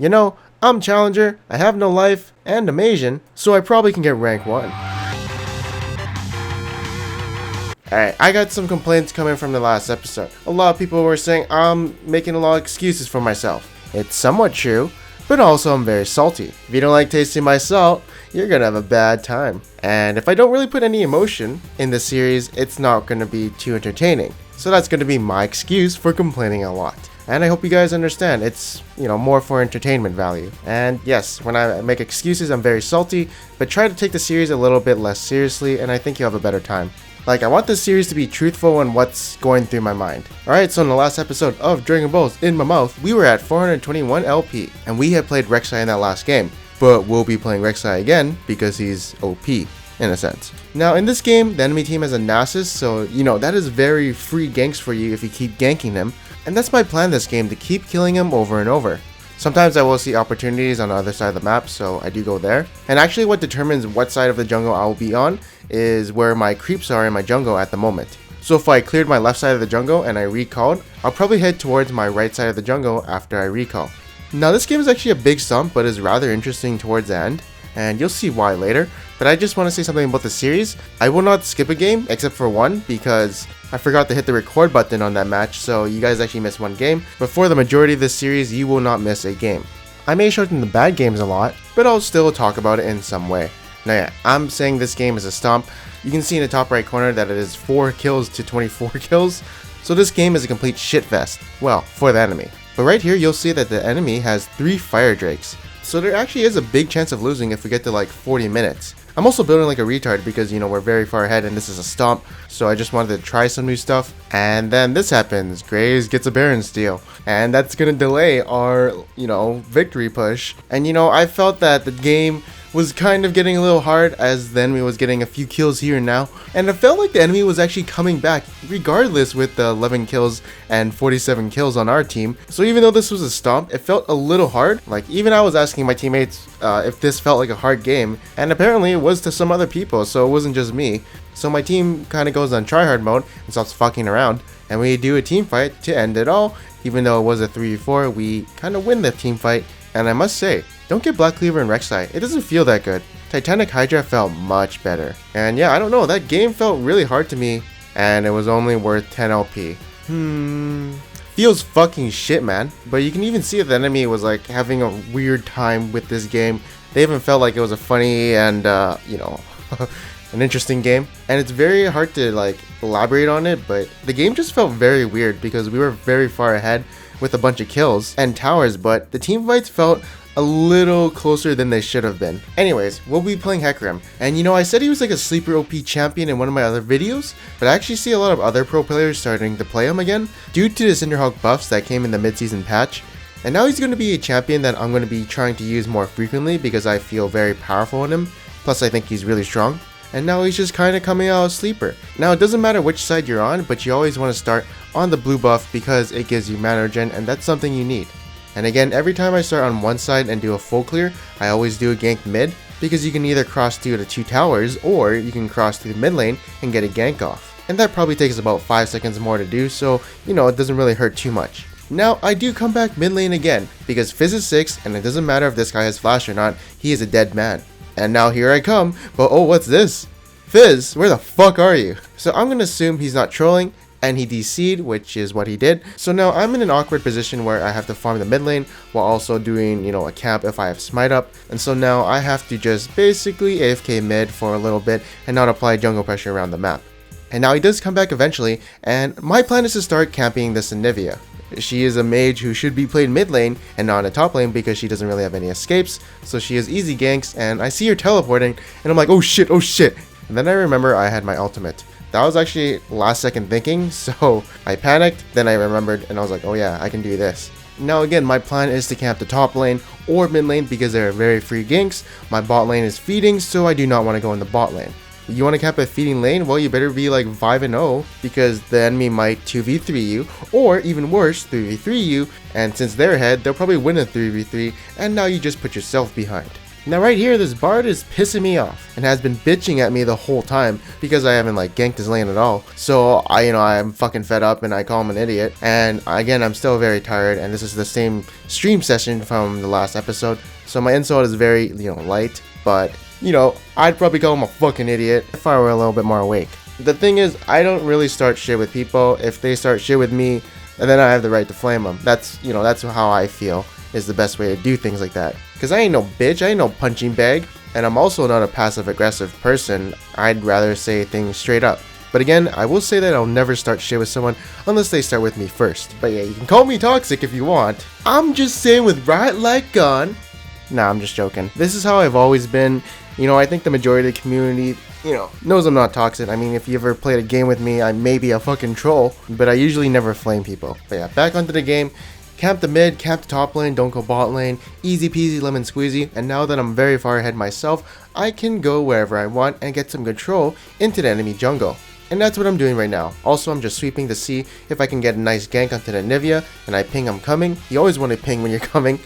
You know, I'm Challenger, I have no life, and I'm Asian, so I probably can get rank 1. Alright, I got some complaints coming from the last episode. A lot of people were saying I'm making a lot of excuses for myself. It's somewhat true, but also I'm very salty. If you don't like tasting my salt, you're gonna have a bad time. And if I don't really put any emotion in this series, it's not gonna be too entertaining. So that's gonna be my excuse for complaining a lot. And I hope you guys understand, it's, more for entertainment value. And yes, when I make excuses, I'm very salty, but try to take the series a little bit less seriously, and I think you'll have a better time. Like, I want this series to be truthful on what's going through my mind. Alright, so in the last episode of Dragon Balls in My Mouth, we were at 421 LP, and we had played rek'sai in that last game. But we'll be playing rek'sai again, because he's OP, in a sense. Now, in this game, the enemy team has a Nasus, so, that is very free ganks for you if you keep ganking him. And that's my plan this game, to keep killing him over and over. Sometimes I will see opportunities on the other side of the map, so I do go there. And actually what determines what side of the jungle I will be on is where my creeps are in my jungle at the moment. So if I cleared my left side of the jungle and I recalled, I'll probably head towards my right side of the jungle after I recall. Now this game is actually a big stomp, but is rather interesting towards the end, and you'll see why later. But I just want to say something about the series. I will not skip a game except for one, because I forgot to hit the record button on that match, so you guys actually missed one game. But for the majority of this series, you will not miss a game. I may shorten the bad games a lot, but I'll still talk about it in some way. Now yeah, I'm saying this game is a stomp. You can see in the top right corner that it is 4 kills to 24 kills. So this game is a complete shitfest. Well, for the enemy. But right here, you'll see that the enemy has 3 fire drakes. So there actually is a big chance of losing if we get to like 40 minutes. I'm also building like a retard because, we're very far ahead and this is a stomp. So I just wanted to try some new stuff. And then this happens. Graves gets a Baron steal. And that's going to delay our, victory push. And, I felt that the game was kind of getting a little hard as the enemy was getting a few kills here and now. And it felt like the enemy was actually coming back regardless with the 11 kills and 47 kills on our team. So even though this was a stomp, it felt a little hard. Like even I was asking my teammates if this felt like a hard game, and apparently it was to some other people, so it wasn't just me. So my team kind of goes on tryhard mode and stops fucking around, and we do a team fight to end it all. Even though it was a 3v4, we kind of win the team fight. And I must say, don't get Black Cleaver and rek'sai, it doesn't feel that good. Titanic Hydra felt much better. And yeah, I don't know, that game felt really hard to me, and it was only worth 10 LP. Feels fucking shit, man. But you can even see that the enemy was like having a weird time with this game. They even felt like it was a funny and, an interesting game. And it's very hard to like elaborate on it, but the game just felt very weird because we were very far ahead with a bunch of kills and towers, but the team fights felt a little closer than they should have been. Anyways, we'll be playing Hecarim, and I said he was like a sleeper OP champion in one of my other videos, but I actually see a lot of other pro players starting to play him again due to the Cinderhawk buffs that came in the mid-season patch. And now he's going to be a champion that I'm going to be trying to use more frequently because I feel very powerful in him, plus I think he's really strong. And now he's just kind of coming out as sleeper. Now it doesn't matter which side you're on, but you always want to start on the blue buff because it gives you mana regen, and that's something you need. And again, every time I start on one side and do a full clear, I always do a gank mid, because you can either cross through the 2 towers, or you can cross through the mid lane and get a gank off. And that probably takes about 5 seconds more to do, so it doesn't really hurt too much. Now I do come back mid lane again, because Fizz is 6, and it doesn't matter if this guy has flash or not, he is a dead man. And now here I come, but oh, what's this? Fizz, where the fuck are you? So I'm gonna assume he's not trolling, and he DC'd, which is what he did. So now I'm in an awkward position where I have to farm the mid lane while also doing, a camp if I have smite up. And so now I have to just basically AFK mid for a little bit and not apply jungle pressure around the map. And now he does come back eventually, and my plan is to start camping the Anivia. She is a mage who should be played mid lane and not in the top lane because she doesn't really have any escapes, so she has easy ganks, and I see her teleporting and I'm like, oh shit. And then I remember I had my ultimate. That was actually last second thinking, so I panicked, then I remembered and I was like, oh yeah, I can do this. Now again, my plan is to camp the top lane or mid lane because they are very free ganks. My bot lane is feeding, so I do not want to go in the bot lane. You want to camp a feeding lane? Well, you better be like 5-0 because the enemy might 2v3 you, or even worse, 3v3 you, and since they're ahead, they'll probably win a 3v3, and now you just put yourself behind. Now right here, this Bard is pissing me off and has been bitching at me the whole time because I haven't like ganked his lane at all. So I'm fucking fed up and I call him an idiot. And again, I'm still very tired, and this is the same stream session from the last episode. So my insult is very, light, but I'd probably call him a fucking idiot if I were a little bit more awake. The thing is, I don't really start shit with people. If they start shit with me, then I have the right to flame them. That's how I feel is the best way to do things like that. Because I ain't no bitch, I ain't no punching bag, and I'm also not a passive aggressive person. I'd rather say things straight up. But again, I will say that I'll never start shit with someone unless they start with me first. But yeah, you can call me toxic if you want. I'm just saying with riot like gone. Nah, I'm just joking. This is how I've always been. I think the majority of the community, knows I'm not toxic. I mean, if you ever played a game with me, I may be a fucking troll, but I usually never flame people. But yeah, back onto the game. Camp the mid, camp the top lane, don't go bot lane, easy peasy lemon squeezy, and now that I'm very far ahead myself, I can go wherever I want and get some control into the enemy jungle. And that's what I'm doing right now. Also, I'm just sweeping to see if I can get a nice gank onto the Nivea, and I ping I'm coming. You always want to ping when you're coming.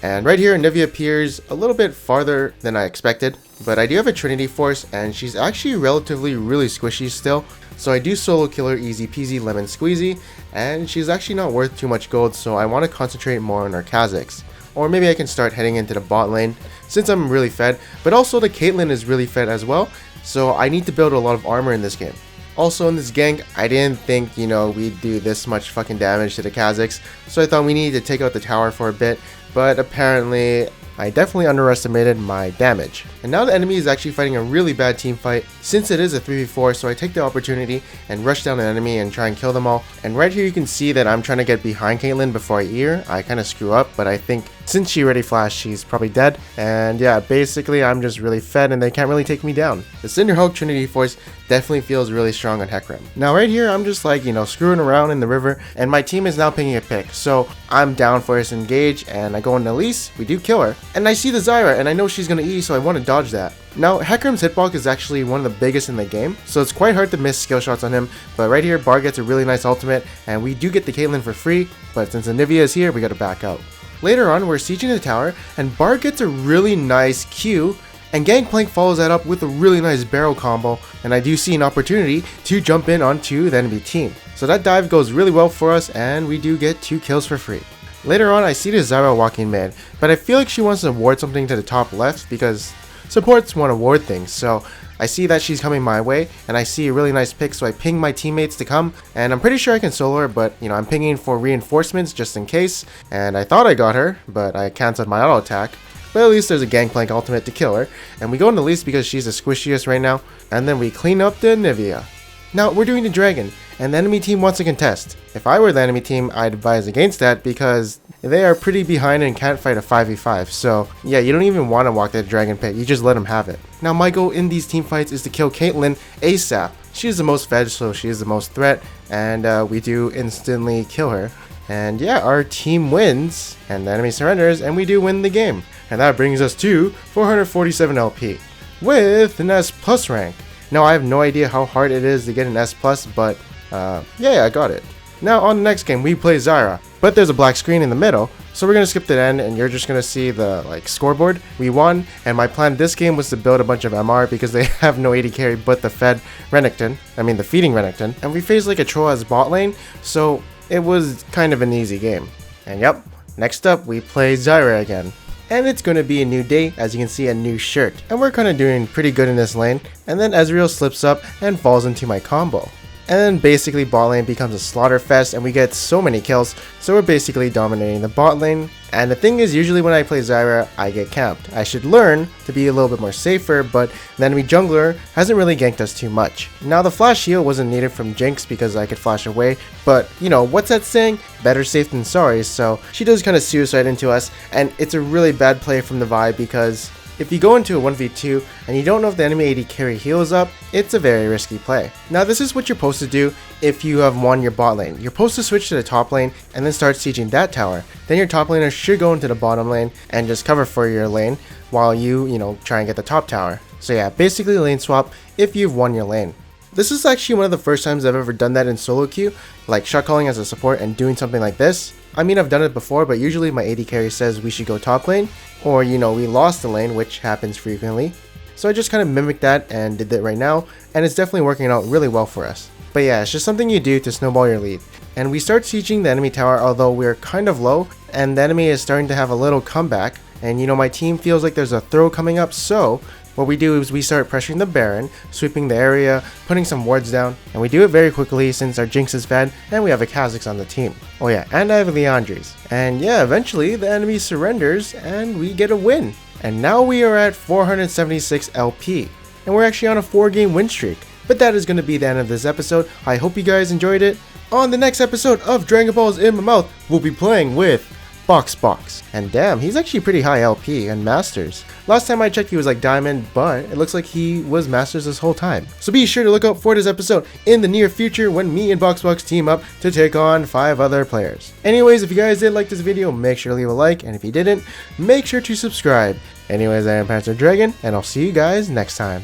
And right here, Nivea appears a little bit farther than I expected, but I do have a Trinity Force, and she's actually relatively really squishy still. So I do solo kill her easy peasy lemon squeezy, and she's actually not worth too much gold, so I want to concentrate more on her Kha'Zix. Or maybe I can start heading into the bot lane, since I'm really fed, but also the Caitlyn is really fed as well, so I need to build a lot of armor in this game. Also in this gank, I didn't think, we'd do this much fucking damage to the Kha'Zix, so I thought we needed to take out the tower for a bit, but apparently I definitely underestimated my damage. And now the enemy is actually fighting a really bad team fight since it is a 3v4, so I take the opportunity and rush down the enemy and try and kill them all. And right here you can see that I'm trying to get behind Caitlyn before I eat her. I kind of screw up, but I think since she already flashed, she's probably dead. And yeah, basically I'm just really fed and they can't really take me down. The Cinderhulk Trinity Force definitely feels really strong on Hecarim. Now right here I'm just like, screwing around in the river, and my team is now picking a pick. So I'm down for us engage, and I go into Elise, we do kill her. And I see the Zyra, and I know she's gonna E, so I want to dodge that. Now, Hecarim's hitbox is actually one of the biggest in the game, so it's quite hard to miss skill shots on him, but right here, Bard gets a really nice ultimate, and we do get the Caitlyn for free, but since the Nivea is here, we gotta back out. Later on, we're sieging the tower, and Bard gets a really nice Q, and Gangplank follows that up with a really nice barrel combo, and I do see an opportunity to jump in onto the enemy team. So that dive goes really well for us, and we do get 2 kills for free. Later on, I see the Zyra walking mid, but I feel like she wants to ward something to the top left because supports want to ward things. So I see that she's coming my way, and I see a really nice pick, so I ping my teammates to come, and I'm pretty sure I can solo her, but I'm pinging for reinforcements just in case, and I thought I got her, but I cancelled my auto attack. But at least there's a Gangplank ultimate to kill her, and we go into Elise because she's the squishiest right now, and then we clean up the Nivea. Now we're doing the dragon, and the enemy team wants to contest. If I were the enemy team, I'd advise against that because they are pretty behind and can't fight a 5v5. So yeah, you don't even want to walk that dragon pit, you just let them have it. Now my goal in these team fights is to kill Caitlyn ASAP. She is the most fed, so she is the most threat, and we do instantly kill her. And yeah, our team wins, and the enemy surrenders, and we do win the game. And that brings us to 447 LP, with an S+ rank. Now I have no idea how hard it is to get an S+, but yeah, I got it. Now on the next game, we play Zyra, but there's a black screen in the middle, so we're gonna skip to the end, and you're just gonna see the scoreboard. We won, and my plan this game was to build a bunch of MR because they have no AD carry but the fed Renekton, the feeding Renekton, and we faced like a troll as bot lane, so it was kind of an easy game. And yep, next up we play Zyra again. And it's going to be a new day, as you can see, a new shirt. And we're kind of doing pretty good in this lane. And then Ezreal slips up and falls into my combo. And then basically bot lane becomes a slaughter fest and we get so many kills, so we're basically dominating the bot lane. And the thing is, usually when I play Zyra, I get camped. I should learn to be a little bit more safer, but the enemy jungler hasn't really ganked us too much. Now the flash heal wasn't needed from Jinx because I could flash away, but what's that saying? Better safe than sorry, so she does kind of suicide into us, and it's a really bad play from the Vi because if you go into a 1v2 and you don't know if the enemy AD carry heals up, it's a very risky play. Now this is what you're supposed to do if you have won your bot lane. You're supposed to switch to the top lane and then start sieging that tower. Then your top laner should go into the bottom lane and just cover for your lane while you try and get the top tower. So yeah, basically lane swap if you've won your lane. This is actually one of the first times I've ever done that in solo queue, like shot calling as a support and doing something like this. I mean, I've done it before, but usually my AD carry says we should go top lane, or you know, we lost the lane, which happens frequently. So I just kind of mimicked that and did that right now, and it's definitely working out really well for us. But yeah, it's just something you do to snowball your lead. And we start sieging the enemy tower, although we're kind of low, and the enemy is starting to have a little comeback. And you know, my team feels like there's a throw coming up, so what we do is we start pressuring the Baron, sweeping the area, putting some wards down, and we do it very quickly since our Jinx is bad and we have a Kha'Zix on the team. Oh yeah, and I have a Liandry's. And yeah, eventually the enemy surrenders and we get a win. And now we are at 476 LP, and we're actually on a 4-game win streak. But that is going to be the end of this episode. I hope you guys enjoyed it. On the next episode of Dragon Balls in My Mouth, we'll be playing with Box. And damn, he's actually pretty high LP and Masters. Last time I checked he was like Diamond, but it looks like he was Masters this whole time. So be sure to look out for this episode in the near future when me and Box team up to take on 5 other players. Anyways, if you guys did like this video, make sure to leave a like, and if you didn't, make sure to subscribe. Anyways, I am Panzer Dragon, and I'll see you guys next time.